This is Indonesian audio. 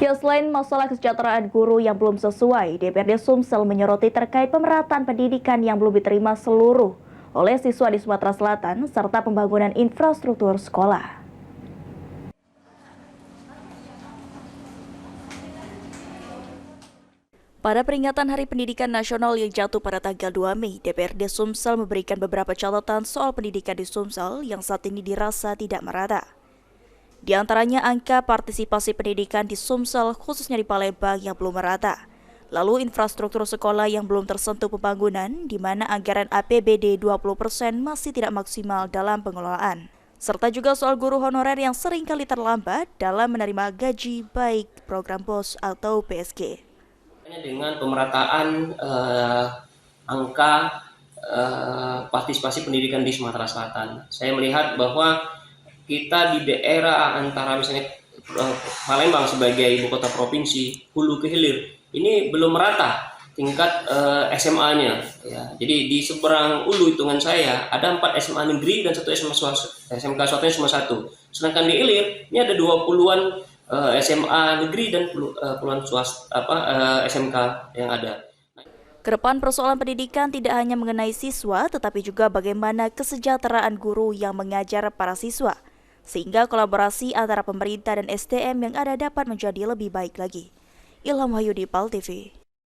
Ya, selain masalah kesejahteraan guru yang belum sesuai, DPRD Sumsel menyoroti terkait pemerataan pendidikan yang belum diterima seluruh oleh siswa di Sumatera Selatan serta pembangunan infrastruktur sekolah. Pada peringatan Hari Pendidikan Nasional yang jatuh pada tanggal 2 Mei, DPRD Sumsel memberikan beberapa catatan soal pendidikan di Sumsel yang saat ini dirasa tidak merata. Di antaranya angka partisipasi pendidikan di Sumsel khususnya di Palembang yang belum merata. Lalu infrastruktur sekolah yang belum tersentuh pembangunan di mana anggaran APBD 20% masih tidak maksimal dalam pengelolaan. Serta juga soal guru honorer yang seringkali terlambat dalam menerima gaji baik program BOS atau PSG. Dengan pemerataan angka partisipasi pendidikan di Sumatera Selatan, saya melihat bahwa kita di daerah antara misalnya Palembang sebagai ibu kota provinsi, hulu ke hilir, ini belum merata tingkat SMA-nya. Ya. Jadi di seberang ulu hitungan saya ada 4 SMA negeri dan 1 SMA swasta, SMK swastanya cuma 1. Sedangkan di hilir ini ada 20-an SMA negeri dan puluhan swasta SMK yang ada. Kedepan persoalan pendidikan tidak hanya mengenai siswa, tetapi juga bagaimana kesejahteraan guru yang mengajar para siswa, sehingga kolaborasi antara pemerintah dan SDM yang ada dapat menjadi lebih baik lagi. Ilham Wahyudi, PAL TV.